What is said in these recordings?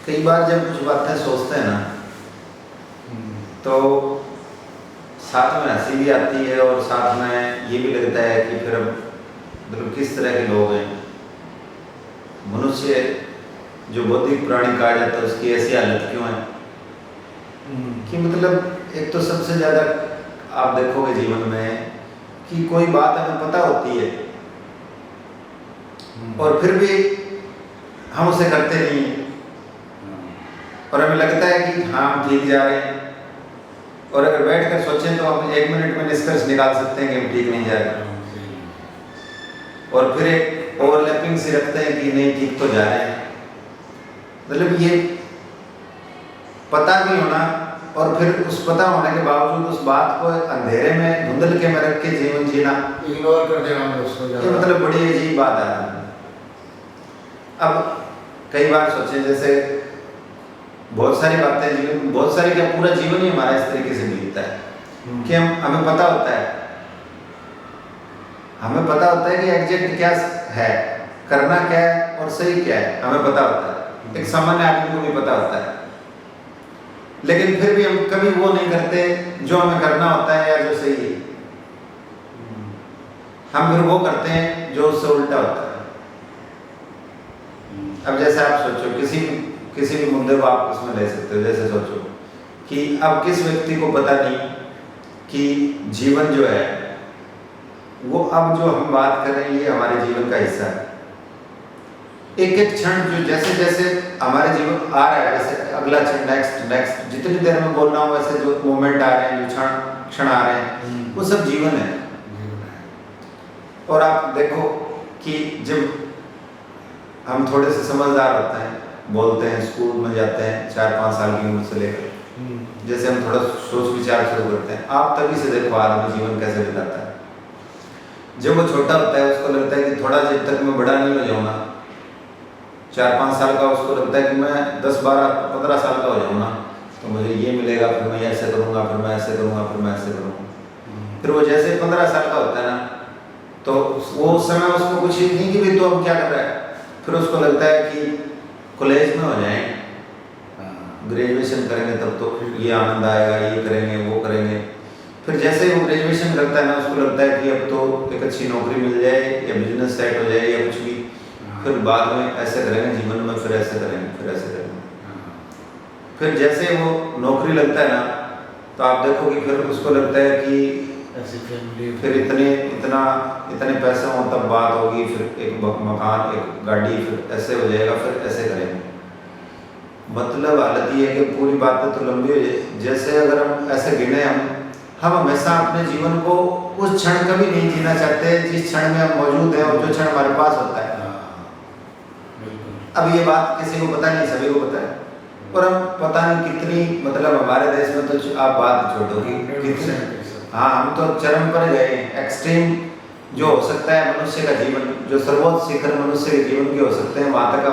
कई बार जब कुछ बातें सोचते हैं ना, तो साथ में हंसी भी आती है और साथ में ये भी लगता है कि फिर अब मतलब किस तरह के लोग हैं। मनुष्य जो बौद्धिक प्राणी कहा जाता है उसकी ऐसी हालत क्यों है कि मतलब एक तो सबसे ज़्यादा आप देखोगे जीवन में कि कोई बात हमें पता होती है और फिर भी हम उसे करते नहीं हैं और हमें लगता है कि हाँ हम ठीक जा रहे हैं, और अगर बैठ कर सोचें तो हम 1 मिनट में निष्कर्ष निकाल सकते हैं कि हम ठीक नहीं जा रहे, और फिर एक ओवरलैपिंग से रखते हैं कि नहीं ठीक तो जा रहे हैं। मतलब ये पता भी होना और फिर उस पता होने के बावजूद उस बात को अंधेरे में धुंधल के में रख के जीवन जीना, इग्नोर कर देना उसको, ये मतलब बड़ी अजीब बात है। अब कई बार सोचें, जैसे बहुत सारी बातें जीवन, बहुत सारी क्या पूरा जीवन ही हमारा इस तरीके से बीतता है कि हमें पता होता है कि एग्जैक्ट क्या है, करना क्या है और सही क्या है, हमें पता होता है। एक सामान्य आदमी को भी पता होता है, लेकिन फिर भी हम कभी वो नहीं करते जो हमें करना होता है या जो सही है। हम फिर वो करते हैं जो उससे उल्टा होता है। अब जैसे आप सोचो, किसी भी मुद्दे को आप इसमें ले सकते हो। जैसे सोचो कि अब किस व्यक्ति को पता नहीं कि जीवन जो है वो अब जो हम बात कर रहे हैं ये हमारे जीवन का हिस्सा है। एक एक क्षण जो जैसे जैसे हमारे जीवन आ रहा है, जैसे अगला क्षण, नेक्स्ट, जितनी देर में बोल रहा हूँ वैसे जो मोमेंट आ रहे हैं, जो क्षण आ रहे हैं, वो सब जीवन है। और आप देखो कि जब हम थोड़े से समझदार होते हैं, बोलते हैं, स्कूल में जाते हैं 4-5 साल की उम्र से लेकर, जैसे हम थोड़ा सोच विचार शुरू करते हैं, आप तभी से देखो आदमी जीवन कैसे बिताता है। जब वो छोटा होता है उसको लगता है कि थोड़ा जब तक मैं बड़ा नहीं हो जाऊँगा, 4-5 साल का, उसको लगता है कि मैं 10, 12, 15 साल का हो जाऊँगा तो मुझे ये मिलेगा, फिर मैं ऐसे करूँगा, फिर मैं ऐसे करूँगा, फिर मैं ऐसे करूँगा। फिर वो जैसे 15 साल का होता है ना, तो वो उस समय उसको कुछ ही नहीं कि भाई तो अब क्या कर रहा है। फिर उसको लगता है कि कॉलेज में हो जाएं, ग्रेजुएशन करेंगे तब तो ये आनंद आएगा, ये करेंगे, वो करेंगे। फिर जैसे वो ग्रेजुएशन करता है ना, उसको लगता है कि अब तो एक अच्छी नौकरी मिल जाए या बिजनेस सेट हो जाए या कुछ भी, फिर बाद में ऐसे करेंगे जीवन में, फिर ऐसे करेंगे, फिर ऐसे करेंगे। फिर जैसे वो नौकरी लगता है ना, तो आप देखो कि फिर उसको लगता है कि फिर इतने पैसे हों तब बात होगी, फिर एक मकान, एक गाड़ी, फिर ऐसे हो जाएगा, फिर ऐसे करेंगे। मतलब हालत ये है कि पूरी बातें तो लंबी हो जाए। जैसे अगर हम ऐसे गिने, हम हमेशा अपने जीवन को उस क्षण कभी नहीं जीना चाहते जिस क्षण में हम मौजूद हैं और जो क्षण हमारे पास होता है। अब ये बात किसी को पता नहीं, सभी को पता है, और हम पता नहीं कितनी, मतलब हमारे देश में तो आप बात छोड़ो कि कितने, हाँ हम तो चरम पर गए, एक्सट्रीम जो हो सकता है मनुष्य का जीवन, जो सर्वोच्च शिखर मनुष्य के जीवन के हो सकते हैं, वहाँ तक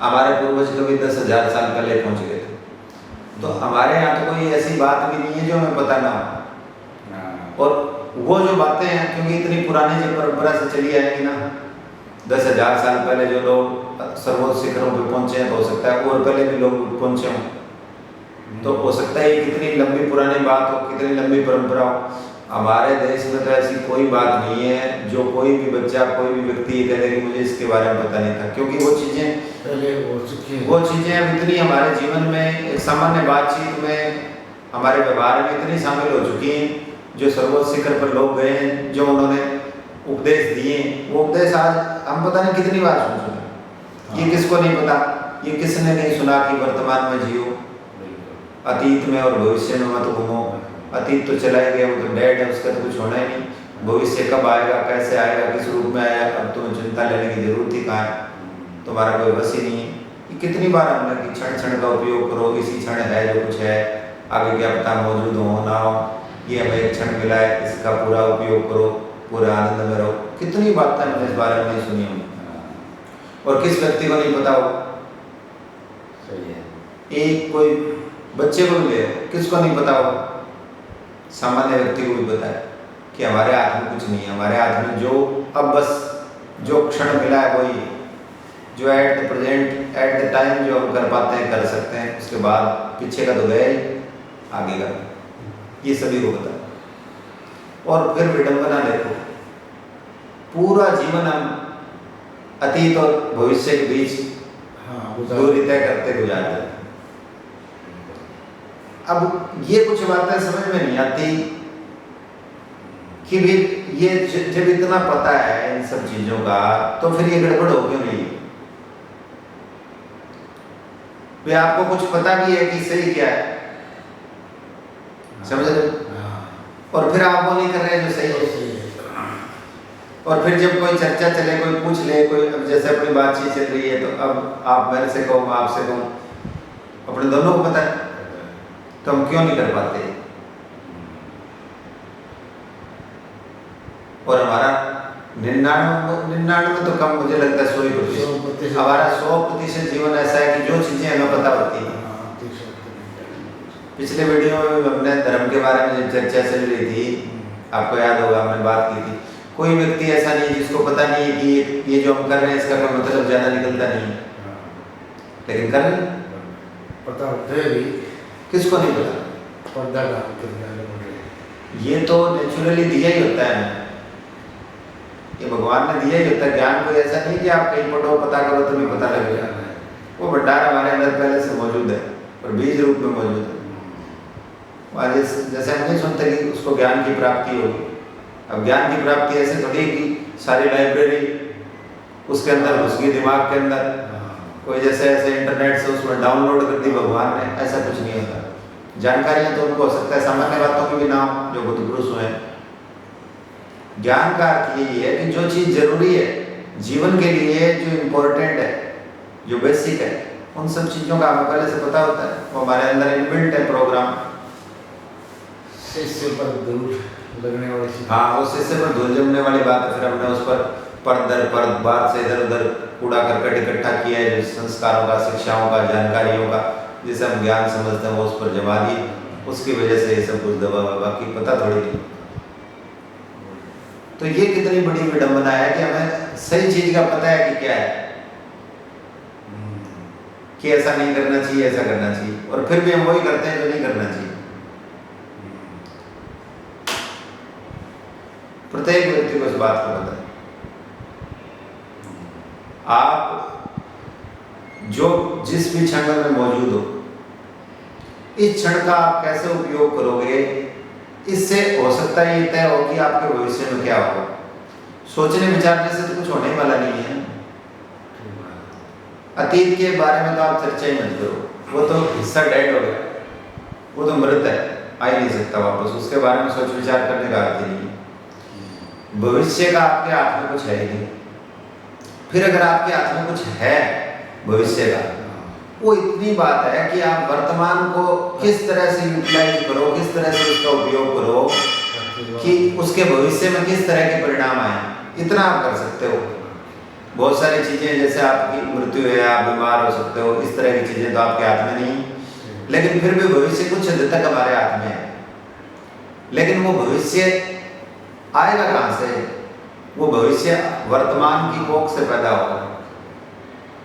हमारे पूर्वज कभी 10,000 साल पहले पहुँच गए थे। तो हमारे यहाँ तो कोई ऐसी बात भी नहीं है जो हमें पता ना हो। और वो जो बातें हैं, क्योंकि इतनी पुरानी जो परंपरा से चली आएगी ना, 10,000 साल पहले जो लोग सर्वोच्च शिखरों पर पहुँचे हैं, तो हो सकता है और पहले भी लोग पहुँचे हों, तो हो सकता है कितनी लंबी पुरानी बात हो, कितनी लंबी परंपरा हो। हमारे देश में तो ऐसी कोई बात नहीं है जो कोई भी बच्चा, कोई भी व्यक्ति ये कहे कि मुझे इसके बारे में पता नहीं था, क्योंकि वो चीज़ें अब इतनी हमारे जीवन में, एक सामान्य बातचीत में, हमारे व्यवहार में इतनी शामिल हो चुकी हैं। जो सर्वोच्च शिखर पर लोग गए हैं, जो उन्होंने उपदेश दिए, वो उपदेश आज हम पता नहीं कितनी बार सुन चुके। ये किसको नहीं पता, ये किसने नहीं सुना कि वर्तमान में जियो, अतीत में और भविष्य में मत घूमो। अतीत तो चला ही गया, वो तो डेड है, उसका तो कुछ होना ही नहीं। भविष्य कब आएगा, कैसे आएगा, किस रूप में आएगा, अब तुम्हें चिंता लेने की जरूरत ही कहाँ है, तुम्हारा कोई बस ही नहीं है। ये कितनी बार हमने कि क्षण क्षण का उपयोग करो, इसी क्षण है जो कुछ है, आगे क्या पता मौजूद हो ना हो, ये हमें एक क्षण मिला है, इसका पूरा उपयोग करो, पूरा आनंद में रहो। कितनी बातें हमने इस बारे में नहीं सुनी हमने, और किस व्यक्ति को नहीं पता हो। सही है, एक कोई बच्चे को भी ले, किसको नहीं पता हो, सामान्य व्यक्ति को भी पता है कि हमारे हाथ में कुछ नहीं है, हमारे हाथ में जो अब बस जो क्षण मिला है वही है। जो at the present at the time जो हम कर पाते हैं कर सकते हैं, उसके बाद पीछे का तो गया ही, आगे का ये सभी को पता है। और फिर विडंबना देखो, पूरा जीवन हम अतीत और भविष्य के बीच दूरी तय करते गुजारते हैं। अब ये कुछ बातें समझ में नहीं आती कि भी ये जब इतना पता है इन सब चीजों का, तो फिर ये गड़बड़ हो क्यों नहीं? वे आपको कुछ पता भी है कि सही क्या है, समझ रहे? और फिर आप वो नहीं कर रहे जो सही है। और फिर जब कोई चर्चा चले, कोई पूछ ले, कोई अब जैसे अपनी बातचीत चल रही है, तो अब आप मेरे से कहो, मैं आपसे कहूँ, अपने दोनों को पता है, तो हम क्यों नहीं कर पाते? और हमारा 99 तो कम, मुझे लगता है 100%, हमारा 100% जीवन ऐसा है कि जो चीजें हमें पता होती हैं। पिछले वीडियो में हमने धर्म के बारे में जब चर्चा चल रही थी, आपको याद होगा हमने बात की थी, कोई व्यक्ति ऐसा नहीं जिसको पता नहीं है कि ये जो हम कर रहे हैं इसका कोई मतलब ज्यादा निकलता नहीं है, लेकिन कर रहे पता होता है भी, किसको नहीं पता? ये तो नेचुरली दिया ही होता है, ये भगवान ने दिया ही होता है। ज्ञान कोई ऐसा नहीं कि आप कहीं पढ़ो पता करो तुम्हें पता लगेगा, वो भंडार हमारे अंदर पहले से मौजूद है और बीज रूप में मौजूद है। जैसे हम नहीं सुनते कि उसको ज्ञान की प्राप्ति होगी। अब ज्ञान की प्राप्ति ऐसे थोड़ी कि सारी लाइब्रेरी उसके अंदर घुस गई, दिमाग के अंदर कोई जैसे ऐसे इंटरनेट से उसमें डाउनलोड कर दी भगवान ने, ऐसा कुछ नहीं होता। जानकारियां तो उनको हो सकता है, सामान्य बातों के भी नाम जो बुद्ध पुरुष हुए। ज्ञान का अर्थ यही है कि जो चीज जरूरी है जीवन के लिए, जो इम्पोर्टेंट है, जो बेसिक है, उन सब चीजों का हमें पहले से पता होता है, वो हमारे अंदर इनबिल्ट है प्रोग्राम। शिष्य पर धूल लगने वाली चीज, हाँ, उस शिष्य पर धूल जमने वाली बात है। फिर हमने उस पर परत दर परत बात से इधर उधर कूड़ा करकट इकट्ठा किया है, जो संस्कारों का, शिक्षाओं का, जानकारियों का, जिसे हम ज्ञान समझते हैं, वो उस पर जमा दिए, उसकी वजह से ये सब कुछ दबा हुआ, बाकी पता थोड़ी नहीं। तो ये कितनी बड़ी विडंबना है कि हमें सही चीज का पता है कि क्या है, कि ऐसा नहीं करना चाहिए, ऐसा करना चाहिए, और फिर भी हम वही करते हैं जो नहीं करना चाहिए। प्रत्येक व्यक्ति को इस बात को पता है। आप जो जिस भी क्षण में मौजूद हो, इस क्षण का आप कैसे उपयोग करोगे, इससे हो सकता है ये तय हो कि आपके भविष्य में क्या होगा। सोचने विचारने से तो कुछ होने वाला नहीं है। अतीत के बारे में तो आप चर्चा ही मत करो, वो तो हिस्सा डेड हो गया, वो तो मृत है, आ ही नहीं सकता वापस, उसके बारे में सोच विचार करने का अर्थ ही नहीं है। भविष्य का आपके हाथ में कुछ है ही नहीं। फिर अगर आपके हाथ में कुछ है भविष्य का, वो इतनी बात है कि आप वर्तमान को किस तरह से यूटिलाइज करो, किस तरह से उसका उपयोग करो कि उसके भविष्य में किस तरह के परिणाम आए, इतना आप कर सकते हो। बहुत सारी चीजें, जैसे आपकी मृत्यु है, आप बीमार हो सकते हो, इस तरह की चीजें तो आपके हाथ में नहीं, लेकिन फिर भी भविष्य कुछ हद तक हमारे हाथ में है। लेकिन वो भविष्य आएगा कहाँ से? वो भविष्य वर्तमान की कोख से पैदा होगा।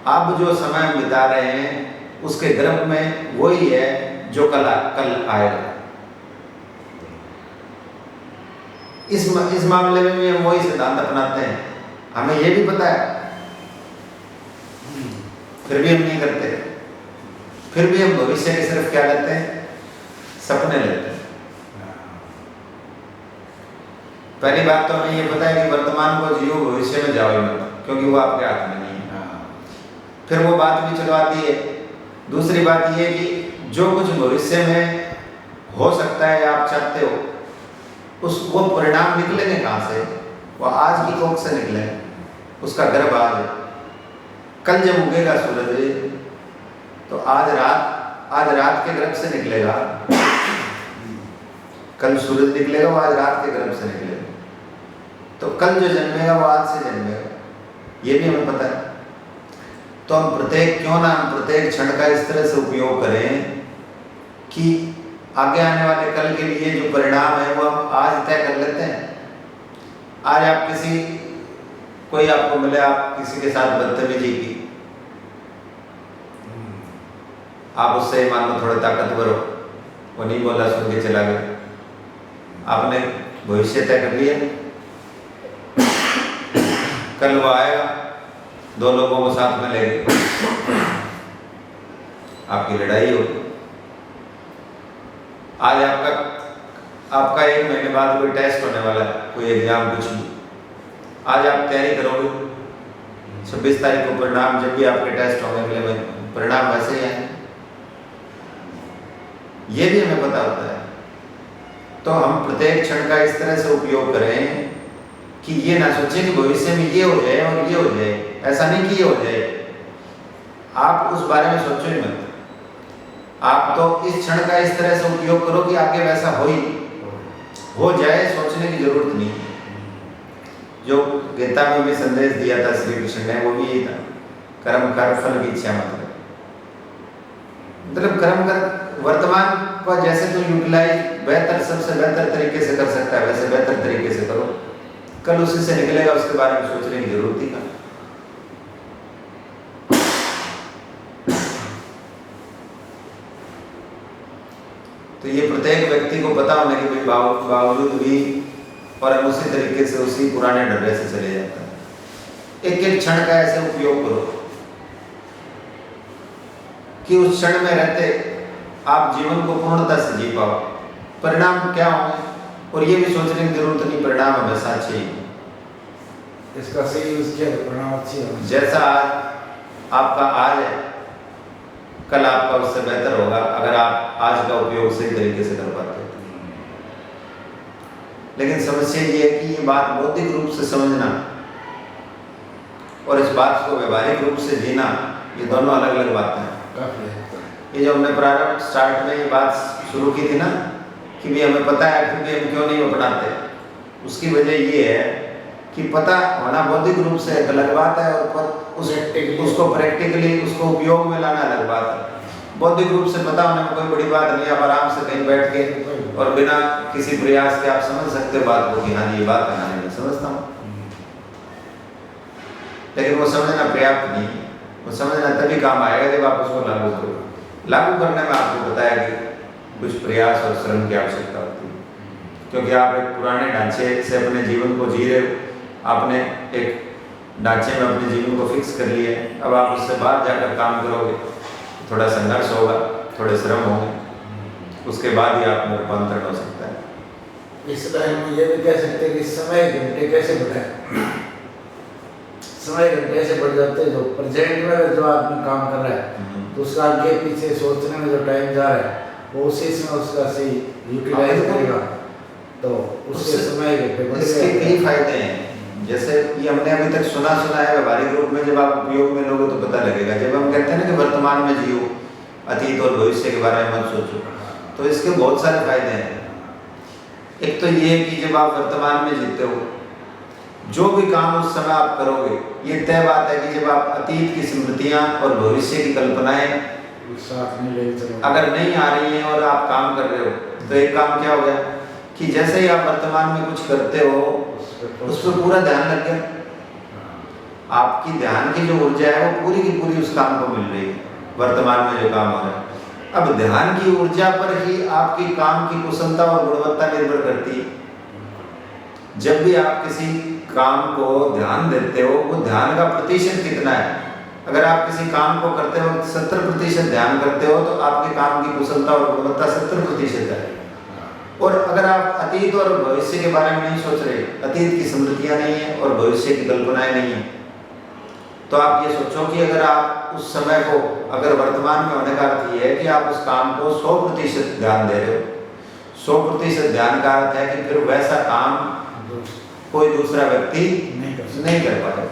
अब जो समय बिता रहे हैं उसके गर्भ में वही है जो कल आएगा। इस मामले में भी हम वही सिद्धांत अपनाते हैं, हमें ये भी पता है, फिर भी हम नहीं करते। फिर भी हम भविष्य के सिर्फ क्या लेते हैं? सपने लेते हैं। पहली बात तो हमें ये पता है कि वर्तमान को जियो, भविष्य में जाओ मत, क्योंकि वो आपके हाथ में नहीं है। फिर वो बात भी चलो आती है। दूसरी बात ये कि जो कुछ भविष्य में हो सकता है या आप चाहते हो, वो परिणाम निकलेंगे कहाँ से? वो आज की कोख से निकले, उसका गर्भ आज है। कल जब उगेगा सूरज तो आज रात के गर्भ से निकलेगा। कल सूरज निकलेगा, वो आज रात के गर्भ से निकलेगा। तो कल जो जन्मेगा वो आज से जन्मेगा, ये भी हमें पता है। तो हम प्रत्येक क्षण का इस तरह से उपयोग करें कि आगे आने वाले कल के लिए जो परिणाम है वो हम आज तय कर लेते हैं। आज आप कोई आपको मिले, आप किसी के साथ बदतमीजी की, आप उससे मान लो थोड़े ताकतवर हो, वो नहीं बोला, सुन के चला गया, आपने भविष्य तय कर लिया, कल वो आएगा, 2 लोगों को साथ में लेके आपकी लड़ाई होगी। आज आपका 1 महीने बाद कोई टेस्ट होने वाला है, कोई एग्जाम, कुछ भी, आज आप तैयारी करोगे, 26 तारीख को परिणाम, जब भी आपके टेस्ट होंगे अगले महीने, परिणाम वैसे ही आए, ये भी हमें पता होता है। तो हम प्रत्येक क्षण का इस तरह से उपयोग करें कि ये ना सोचें कि भविष्य में ये हो जाए और ये हो जाए, ऐसा नहीं कि ये हो जाए, आप उस बारे में सोचो ही मत। आप तो इस क्षण का इस तरह से उपयोग करो कि आगे वैसा हो जाए, सोचने की जरूरत नहीं। जो गीता में भी संदेश दिया था श्री कृष्ण ने, वो भी यही था, कर्म कर, फल की इच्छा मत कर। मतलब कर्म कर, वर्तमान को जैसे तो यूटिलाइज बेहतर, सबसे बेहतर तरीके से कर सकता है, वैसे बेहतर तरीके से करो, कल उसी से निकलेगा, उसके बारे में सोचने की जरूरत ही नहीं। तो ये प्रत्येक व्यक्ति को पता होने के बावजूद भी और हम उसी तरीके से उसी पुराने ढर्रे से चले जाता है। एक एक क्षण का ऐसे उपयोग करो कि उस क्षण में रहते आप जीवन को पूर्णता से जी पाओ। परिणाम क्या होंगे और ये भी सोचने की जरूरत नहीं, परिणाम हमेशा अच्छे ही, इसका सही यूज किया तो परिणाम अच्छी होगा। जैसा आज आपका आज है, कल आपका उससे बेहतर होगा अगर आप आज का उपयोग सही तरीके से कर पाते हो। लेकिन समस्या ये है कि ये बात बौद्धिक रूप से समझना और इस बात को व्यवहारिक रूप से जीना, ये दोनों अलग अलग बातें हैं। ये जो हमने प्रारंभ स्टार्ट में ये बात शुरू की थी ना कि भी हमें पता है फिर भी हम क्यों नहीं अपनाते, उसकी वजह ये है कि पता होना बौद्धिक रूप से एक अलग बात है और उसको प्रैक्टिकली उसको उपयोग में लाना अलग बात है। बौद्धिक रूप से पता होने में कोई बड़ी बात नहीं, आप आराम से कहीं बैठ के और बिना किसी प्रयास के आप समझ सकते हो बात को कि हाँ ये बात है, हाँ मैं समझता हूँ। लेकिन वो समझना पर्याप्त नहीं, वो समझना तभी काम आएगा जब आप उसको लागू करो। लागू करने में आपको बताया कि कुछ प्रयास और श्रम की आवश्यकता होती है, क्योंकि आप एक पुराने ढांचे से अपने जीवन को जी रहे हो, आपने एक ढांचे में अपने जीवन को फिक्स कर लिया है। अब आप उससे बाहर जाकर काम करोगे, थोड़ा संघर्ष होगा, थोड़े श्रम होंगे, उसके बाद ही आप में रूपांतरण हो सकता है। इस लाइन में ये भी कह सकते हैं कि समय घंटे कैसे बढ़ाए। समय घंटे ऐसे बढ़ जाते हैं, जो प्रेजेंट में जो आदमी काम कर रहा है तो उसका आगे पीछे सोचने में जो टाइम जा रहा है वो उसी में उसका सही यूटिलाइज करेगा तो उससे समय घंटे बढ़ इसके कई फायदे हैं। जैसे ये हमने अभी तक सुना है व्यवहारिक रूप में, जब आप उपयोग में लोगे तो पता लगेगा। जब हम कहते हैं ना कि वर्तमान में जियो, अतीत और भविष्य के बारे में मत सोचो, तो इसके बहुत सारे फायदे हैं। एक तो ये है कि जब आप वर्तमान में जीते हो, जो भी काम उस समय आप करोगे, ये तय बात है कि जब आप अतीत की स्मृतियां और भविष्य की कल्पनाएं साथ में ले चलो, अगर नहीं आ रही हैं और आप काम कर रहे हो, तो एक काम क्या हो गया कि जैसे ही आप वर्तमान में कुछ करते हो उस पर पूरा ध्यान लग गया। आपकी ध्यान की जो ऊर्जा है वो पूरी की पूरी उस काम को मिल रही है, वर्तमान में जो काम हो रहा है। अब ध्यान की ऊर्जा पर ही आपकी काम की कुशलता और गुणवत्ता निर्भर करती है। जब भी आप किसी काम को ध्यान देते हो, वो ध्यान का प्रतिशत कितना है। अगर आप किसी काम को करते वक्त 70% ध्यान करते हो तो आपके काम की कुशलता और गुणवत्ता 70% है। और अगर आप अतीत और भविष्य के बारे में नहीं सोच रहे, अतीत की स्मृतियां नहीं है और भविष्य की कल्पनाएं नहीं है, तो आप ये सोचो कि अगर आप उस समय को, अगर वर्तमान में होने का अर्थ ये है कि आप उस काम को 100% ध्यान दे रहे हो। 100% ध्यान का अर्थ है कि फिर वैसा काम कोई दूसरा व्यक्ति नहीं कर पाएगा।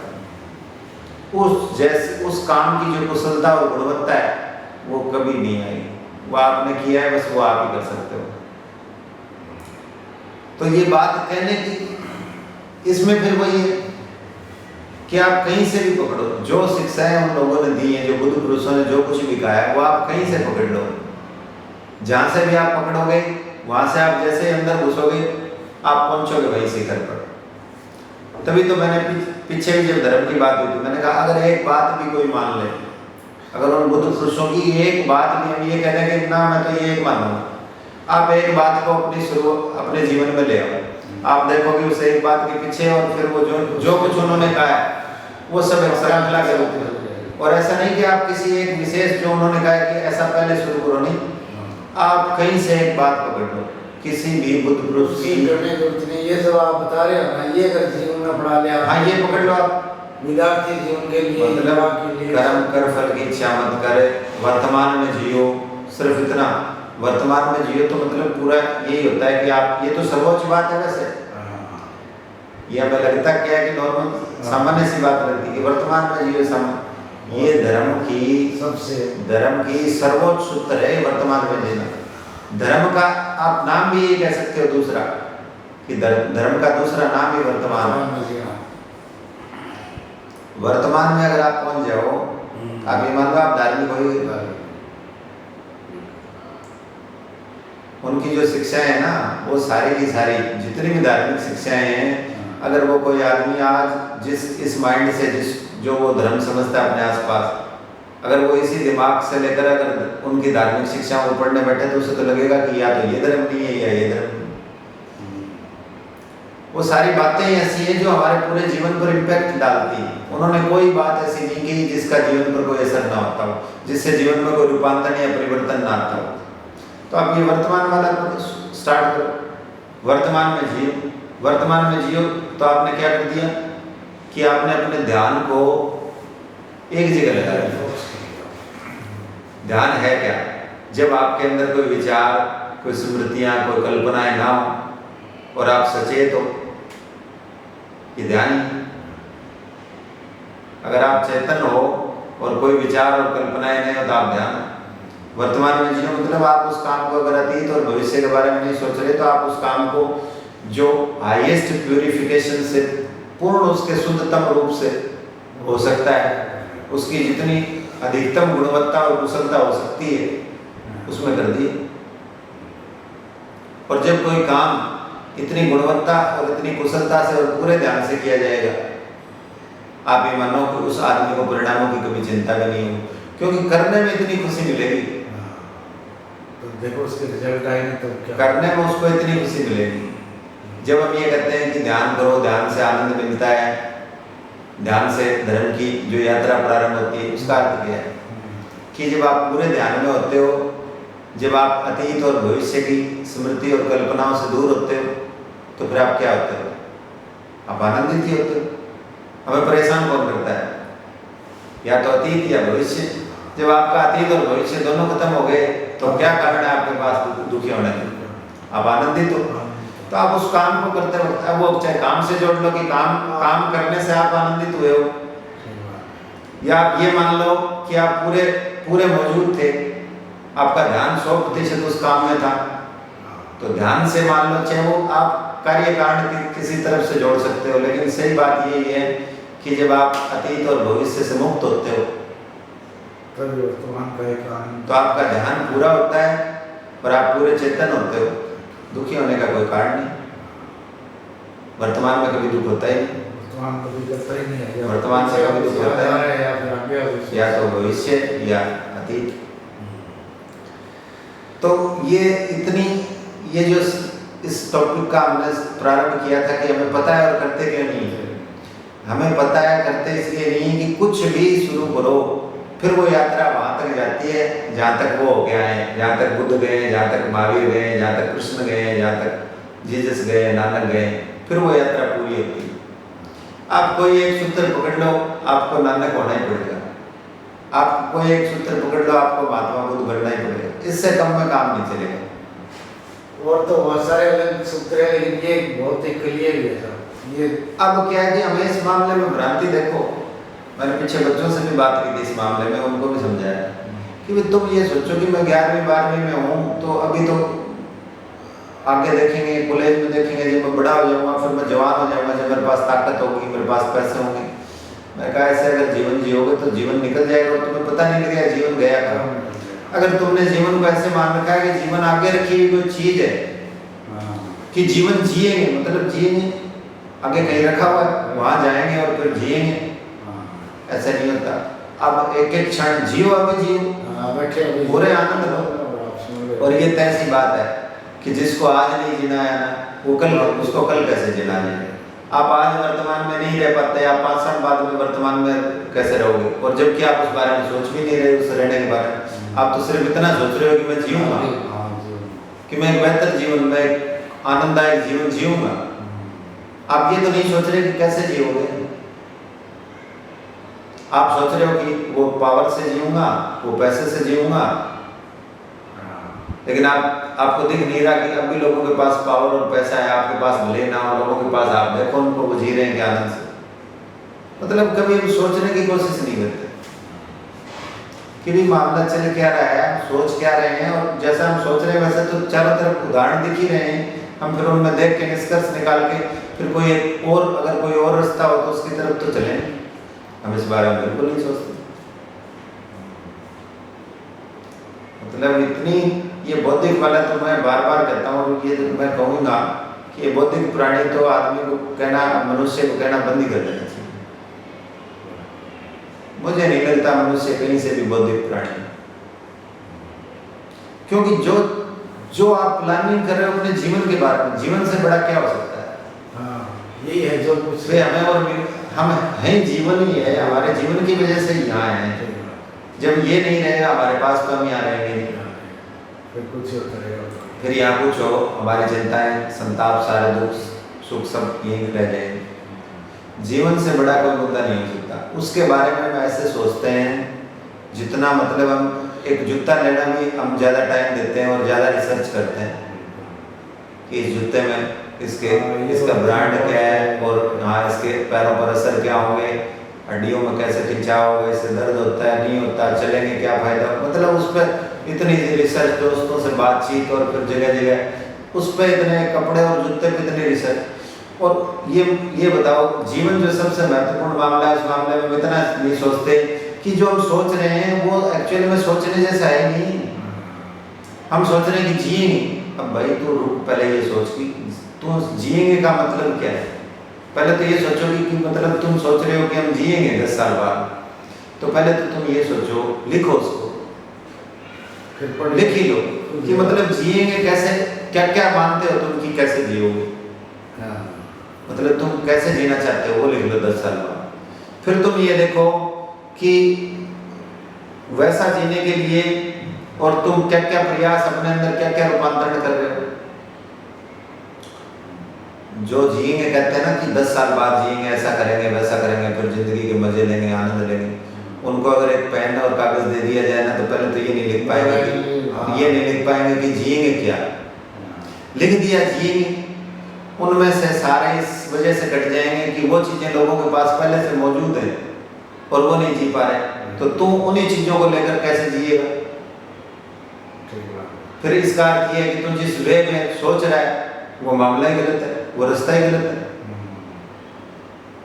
उस काम की जो कुशलता और गुणवत्ता है वो कभी नहीं आएगी। वो आपने किया है, बस वो आप ही कर सकते हो। तो ये बात कहने की, इसमें फिर वही है कि आप कहीं से भी पकड़ो, जो शिक्षाएं उन लोगों ने दी हैं, जो बुद्ध पुरुषों ने जो कुछ भी कहा है, वो आप कहीं से पकड़ लो। जहां से भी आप पकड़ोगे, वहां से आप जैसे अंदर घुसोगे, आप पहुंचोगे वही शिखर पर। तभी तो मैंने पीछे भी जब धर्म की बात हुई थी, मैंने कहा अगर एक बात भी कोई मान ले अगर उन बुद्ध पुरुषों की एक बात भी हम ये कह रहे हैं कि ना मैं तो ये एक मानूंगा, आप एक बात को अपने जीवन में ले आओ, आप देखोगे उस एक बात के पीछे और फिर वो जो कुछ उन्होंने कहा है वो सब एक श्रृंखला के रूप में। और ऐसा नहीं कि आप किसी एक विशेष जो उन्होंने कहा है कि ऐसा पहले शुरू करो, नहीं, आप कहीं से एक बात पकड़ लो, किसी भी बुद्ध पुरुष की करने की जरूरत नहीं। ये सब आप बता रहे हो ना, ये अगर जीवन में पढ़ा लिया, हाँ ये पकड़ लो आप, विद्यार्थी जीवन के लिए, युवा के लिए, कर्म कर फल की इच्छा मत करे, वर्तमान में जियो, सिर्फ इतना, वर्तमान में जियो तो मतलब पूरा यही होता है कि आप, ये तो सर्वोच्च बात है वैसे, ये हमें लगता क्या है कि नॉर्मल सामान्य सी बात लगती है कि वर्तमान में जियो, ये धर्म की सर्वोच्च सूत्र है वर्तमान में जीना। धर्म का आप नाम भी ये कह सकते हो दूसरा, कि धर्म का दूसरा नाम ही वर्तमान है। वर्तमान में अगर आप पहुंच जाओ, आप ये मान लो आप धार्मिक हो गए, उनकी जो शिक्षाएं है ना, वो सारी की सारी जितनी भी धार्मिक शिक्षाएं हैं, अगर वो कोई आदमी आज इस माइंड से जो वो धर्म समझता है अपने आसपास, अगर वो इसी दिमाग से लेकर अगर उनकी धार्मिक शिक्षाओं को पढ़ने बैठे तो उसे तो लगेगा कि या तो ये धर्म नहीं है या ये धर्म नहीं। वो सारी बातें ऐसी हैं जो हमारे पूरे जीवन पर इम्पैक्ट डालती हैं। उन्होंने कोई बात ऐसी नहीं की जिसका जीवन पर कोई असर ना होता हो, जिससे जीवन में कोई रूपांतरण या परिवर्तन ना आता हो। तो आप ये वर्तमान वाला स्टार्ट करो, वर्तमान में जियो। वर्तमान में जियो तो आपने क्या कर दिया कि आपने अपने ध्यान को एक जगह लगा दिया। ध्यान है क्या? जब आपके अंदर कोई विचार, कोई स्मृतियां, कोई कल्पनाएं ना हो और आप सचेत हो, ये ध्यान ही। अगर आप चेतन हो और कोई विचार और कल्पनाएं नहीं हो तो आप ध्यान। वर्तमान में जियो मतलब आप उस काम को अगर अतीत और भविष्य के बारे में नहीं सोच रहे तो आप उस काम को जो हाईएस्ट प्यूरिफिकेशन से, पूर्ण उसके शुद्धतम रूप से हो सकता है, उसकी जितनी अधिकतम गुणवत्ता और कुशलता हो सकती है उसमें कर दिए। और जब कोई काम इतनी गुणवत्ता और इतनी कुशलता से और पूरे ध्यान से किया जाएगा, आप ये मानो कि उस आदमी को परिणामों की कभी चिंता भी नहीं हो, क्योंकि करने में इतनी खुशी मिलेगी। तो देखो उसके रिजल्ट आएंगे तो क्या, करने में उसको इतनी खुशी मिलेगी। जब हम ये कहते हैं कि ध्यान करो, ध्यान से आनंद मिलता है, ध्यान से धर्म की जो यात्रा प्रारंभ होती है, उसका अर्थ क्या है कि जब आप पूरे ध्यान में होते हो, जब आप अतीत और भविष्य की स्मृति और कल्पनाओं से दूर होते हो, तो फिर आप क्या होते हो? आप आनंदित ही होते हो। हमें परेशान कौन करता है? या तो अतीत या भविष्य। जब आपका अतीत और भविष्य दोनों खत्म हो गए तो क्या कारण है आपके पास दुखी होने का? आप आनंदित हो। तो आप उस काम को करते हो, अब वो चाहे काम से जोड़ लो कि काम करने से आप आनंदित हुए हो, या आप ये मान लो कि आप पूरे मौजूद थे, आपका ध्यान 100% उस काम में था। तो ध्यान से मान लो चाहे वो आप कार्य कारण किसी तरफ से जोड़ सकते हो, लेकिन सही बात यही है कि जब आप अतीत और भविष्य से मुक्त होते हो तो आपका ध्यान पूरा होता है और आप पूरे चेतन होते हो। दुखी होने का कोई कारण नहीं। वर्तमान में कभी दुख होता ही नहीं, वर्तमान से कभी दुख होता है या तो भविष्य या अतीत। तो ये जो इस टॉपिक का हमने प्रारंभ किया था कि हमें पता है और करते क्यों नहीं है। हमें पता है, करते इसलिए नहीं कि कुछ भी शुरू करो फिर वो यात्रा वहाँ तक जाती है जहाँ तक वो हो गया है, जहाँ तक बुद्ध गए, जहाँ तक महावीर गए, जहाँ तक कृष्ण गए, जहाँ तक जीसस गए, नानक गए, फिर वो यात्रा पूरी होती है। आप कोई एक सूत्र पकड़ लो, आपको नानक होना ही पड़ेगा। आप कोई एक सूत्र पकड़ लो, आपको महात्मा बुद्ध बनना ही पड़ेगा। इससे कम में काम नहीं चलेगा। और तो बहुत सारे अलग सूत्र है, लेकिन ये बहुत ही क्लियर है। ये अब क्या है कि हमें इस मामले में भ्रांति, देखो मैंने पीछे बच्चों से भी बात की थी इस मामले में, उनको भी समझाया कि भाई तुम ये सोचो कि मैं 11वीं 12वीं में हूँ तो अभी तो आगे देखेंगे, कॉलेज में देखेंगे, जब मैं बड़ा हो जाऊँगा, फिर मैं जवान हो जाऊँगा, जब मेरे पास ताकत होगी, मेरे पास पैसे होंगे। मैं कहा ऐसे अगर जीवन जियोगे तो जीवन निकल जाएगा और तुम्हें पता नहीं लगेगा जीवन गया कहाँ। अगर तुमने जीवन को ऐसे मान रखा है कि जीवन आगे रखी हुई कोई चीज है कि जीवन जिएंगे, मतलब जिएंगे आगे कहीं रखा हुआ है, वहां जाएंगे और फिर जिएंगे, ऐसा नहीं होता। अब एक एक क्षण जियो, अभी जियो, हाँ, बैठे अभी पूरे आनंद लो। आप सुन रहे हो। और ये तय सी बात है कि जिसको आज नहीं जीना है ना, वो कल उसको कल कैसे जीना है। आप आज वर्तमान में नहीं रह पाते, आप 5 साल बाद में वर्तमान में कैसे रहोगे। और जबकि आप उस बारे में सोच भी नहीं रहे, उस रहने के बारे में आप तो सिर्फ इतना सोच रहे हो कि मैं जीऊँगा, हाँ जी। कि मैं एक बेहतर जीवन में एक आनंददायक जीवन जीऊँगा। आप ये तो नहीं सोच रहे कि कैसे जियोगे। आप सोच रहे हो कि वो पावर से जीऊँगा, वो पैसे से जीऊँगा, लेकिन आपको दिख नहीं रहा कि अब भी लोगों के पास पावर और पैसा है, आपके पास भले ना हो, लोगों के पास आप देखो उनको वो जी रहे हैं क्या आनंद से। मतलब कभी हम सोचने की कोशिश नहीं करते कि भी मामला चल क्या रहा है, हम सोच क्या रहे हैं, और जैसा हम सोच रहे हैं वैसे तो चारों तरफ उदाहरण दिख ही रहे हैं। हम फिर उनमें देख के निष्कर्ष निकाल के फिर कोई एक और, अगर कोई और रास्ता हो तो उसकी तरफ तो चलें। हम इस बारे में बिल्कुल नहीं सोचते। मतलब इतनी ये बौद्धिक वाला तो मैं बार बार कहता हूँ, ये तो मैं कहूँगा कि ये बौद्धिक प्राणी तो आदमी को कहना, मनुष्य को कहना बंद ही कर देना चाहिए। मुझे नहीं लगता मनुष्य कहीं से भी बौद्धिक प्राणी, क्योंकि जो आप प्लानिंग कर रहे हो अपने जीवन के बारे में, जीवन से बड़ा क्या हो सकता है। हाँ, यही है जो कुछ हमें और हम हैं, जीवन ही है, हमारे जीवन की वजह से यहाँ हैं। जब ये नहीं रहेगा हमारे पास तो हम यहाँ रहेंगे नहीं, फिर कुछ होता रहेगा। फिर यहाँ कुछ हो, हमारी चिंताएं, संताप, सारे दुख सुख सब यहीं रह जाएंगे। जीवन से बड़ा कोई मुद्दा नहीं हो सकता। उसके बारे में हम ऐसे सोचते हैं जितना, मतलब हम एक जूता लेना भी हम ज़्यादा टाइम देते हैं और ज़्यादा रिसर्च करते हैं कि इस जूते में इसका ब्रांड क्या है, और हाँ इसके पैरों पर असर क्या होंगे, हड्डियों में कैसे खिंचाव होगा, इससे दर्द होता है नहीं होता, चलेंगे क्या फायदा। मतलब उस पर इतनी रिसर्च, दोस्तों से बातचीत, और फिर जगह जगह उस पर इतने कपड़े और जूते पर इतनी रिसर्च। और ये बताओ, जीवन जो सबसे महत्वपूर्ण मामला है, उस मामले में इतना नहीं सोचते कि जो हम सोच रहे हैं वो एक्चुअली में सोचने जैसा है नहीं। हम सोच रहे हैं कि जिएंगे। अब भाई तू रुक, पहले ये सोच कि तू जिएंगे का मतलब क्या है। पहले तो ये सोचोगे कि मतलब तुम सोच रहे हो कि हम जिएंगे 10 साल बाद, तो पहले तो तुम ये सोचो, लिखो उसको, लिख ही लो कि मतलब जिएंगे कैसे, क्या क्या मानते हो तुम कि कैसे जियोगे। मतलब तुम कैसे जीना चाहते हो वो लिख लो 10 साल बाद। फिर तुम ये देखो कि वैसा जीने के लिए और तुम क्या क्या प्रयास अपने अंदर, क्या क्या रूपांतरण कर रहे हो। जो जिएंगे कहते हैं ना कि 10 साल बाद जिएंगे, ऐसा करेंगे वैसा करेंगे, फिर जिंदगी के मजे लेंगे, आनंद लेंगे। उनको अगर एक पेन और कागज दे दिया जाए ना, तो पहले तो ये नहीं लिख पाएंगे कि ये नहीं लिख पाएंगे कि जिएंगे क्या। लिख दिया जिएंगे, उनमें से सारे इस वजह से कट जाएंगे कि वो चीजें लोगों के पास पहले से मौजूद है और वो नहीं जी पा रहे। तो तू उन्हीं चीजों को लेकर कैसे जिएगा। फिर इसका अर्थ ये है कि तू जिस वे में सोच रहा है वो मामला ही गलत है, वो रास्ता ही गलत है।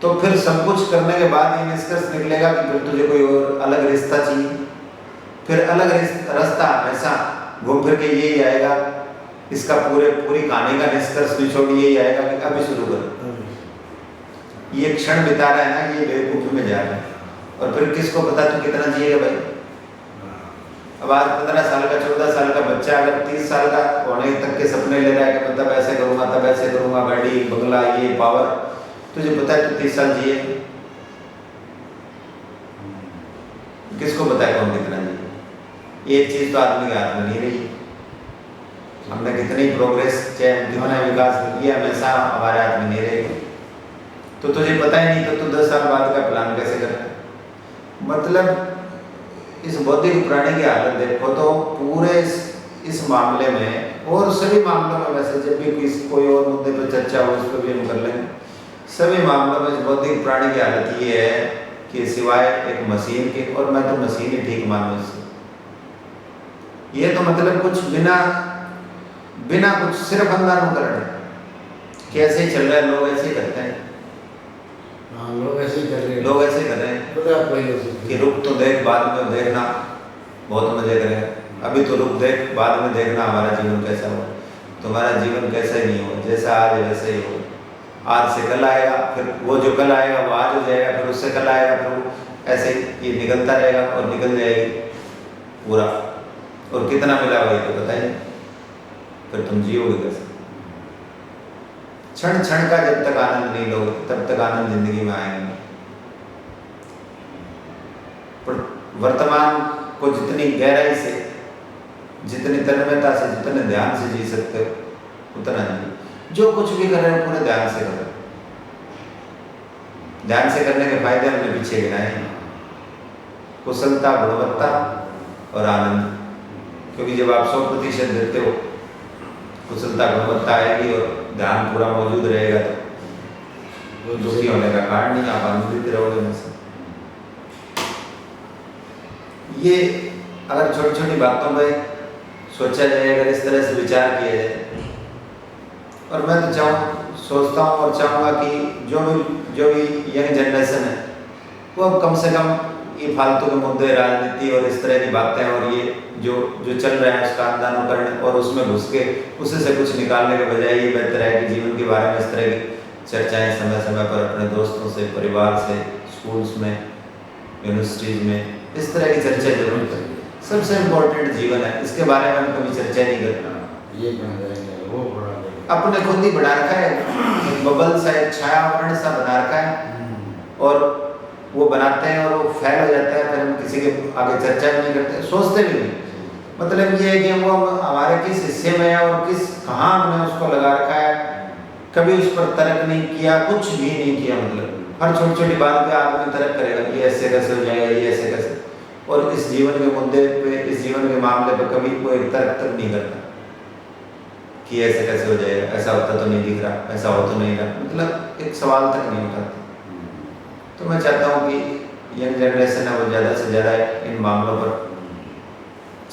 तो फिर सब कुछ करने के बाद ये निष्कर्ष निकलेगा कि फिर तुझे कोई और अलग रिश्ता चाहिए। फिर अलग रास्ता हमेशा घूम फिर के यही आएगा। इसका पूरी कहानी का निष्कर्ष निचोड़ यही आएगा कि अभी शुरू कर। ये क्षण बिता रहा है ना, ये बेवकूफी में जा रहा है। और फिर किसको पता तू कितना जिएगा भाई। अब आज 15 साल का 14 साल का बच्चा अगर 30 साल का होने तक के सपने ले रहा है कि मतलब ऐसे करूंगा तब ऐसे करूंगा, गाड़ी बंगला ये पावर, तुझे पता है तू 30 साल जिए। किसको पता है कौन कितना जिए। एक चीज तो आदमी के हाथ में नहीं रही। हमने कितनी प्रोग्रेस, चाहे कितना विकास किया, हमेशा हमारे हाथ में नहीं रहेगी। तो तुझे पता ही नहीं तो तू 10 साल बाद का प्लान कैसे कर। मतलब इस बौद्धिक प्राणी की हालत देखो तो पूरे इस मामले में और सभी मामलों में, वैसे जब भी कोई और मुद्दे पर चर्चा हो उस पर भी हम कर लेंगे, सभी मामलों में इस बौद्धिक प्राणी की हालत ये है कि सिवाय एक मशीन के, और मैं तो मशीन ही ठीक मानूं इससे, ये तो मतलब कुछ बिना कुछ सिर्फ अंधानुकरण है कि ऐसे ही चल रहा है, लोग ऐसे ही करते हैं। लोग ऐसे ही कर रहे हैं, लोग ऐसे कर रहे हैं कि रुक तो देख बाद में देखना, बहुत मजे करें। अभी तो रुक देख बाद में देखना हमारा जीवन कैसा हो। तुम्हारा जीवन कैसा ही नहीं हो, जैसा आज है वैसे ही हो। आज से कल आएगा, फिर वो जो कल आएगा वो आज हो जाएगा, फिर उससे कल आएगा, फिर ऐसे ये निकलता रहेगा और निकल जाएगी पूरा, और कितना मिला वही तो पता ही नहीं, फिर तुम जियोगे कैसे? क्षण क्षण का जब तक आनंद नहीं लोगे तब तक आनंद जिंदगी में आएगा नहीं। पर वर्तमान को जितनी गहराई से, जितनी तन्मयता से, जितने ध्यान से जी सकते हो उतना जी। जो कुछ भी कर रहे हो पूरे ध्यान से करो। ध्यान से करने के फायदे हमने पीछे गिनाए हैं, कुशलता, गुणवत्ता और आनंद। क्योंकि जब आप 100% देते हो, कुशलता गुणवत्ता आएगी और ध्यान पूरा मौजूद रहेगा तो दुखी होने का कारण नहीं, आप आनंदित रहोगे उनसे। ये अगर छोटी छोटी बातों में सोचा जाए, अगर इस तरह से विचार किया जाए, और मैं तो सोचता हूँ और चाहूँगा कि जो भी यंग जनरेशन है वो अब कम से कम ये फालतू के मुद्दे, राजनीति और इस तरह की बातें और ये जो चल रहा है उसका अंधानुकरण और उसमें घुस के उसी से कुछ निकालने के बजाय ये बेहतर है कि जीवन के बारे में इस तरह की चर्चाएं समय समय पर अपने दोस्तों से, परिवार से, स्कूल्स में, यूनिवर्सिटीज में इस तरह की चर्चा जरूर करें। सबसे इम्पोर्टेंट जीवन है, इसके बारे में हम कभी चर्चा नहीं करना। ये बना देंगे, वो बना देंगे, अपने खुद ही बना रखा है, बबल सा, छायावरण सा बना रखा है और वो बनाते हैं और वो फैल हो जाता है, फिर हम किसी के आगे चर्चा भी नहीं करते, सोचते भी नहीं। मतलब ये है कि वो हमारे किस हिस्से में है और कहाँ हमने उसको लगा रखा है, कभी उस पर तर्क नहीं किया, कुछ भी नहीं किया। मतलब हर छोटी छोटी बात पे आदमी तर्क करेगा, ये ऐसे कैसे हो जाएगा, ये ऐसे कैसे, और इस जीवन के मुद्दे पे, इस जीवन के मामले पे कभी कोई तर्क तक नहीं करता कि ऐसे कैसे हो जाएगा, ऐसा होता तो नहीं दिख रहा, ऐसा हो तो नहीं रहा, मतलब एक सवाल तक नहीं उठाता। तो मैं चाहता हूँ कि यंग जनरेशन है वो ज़्यादा से ज़्यादा इन मामलों पर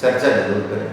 चर्चा जरूर करें।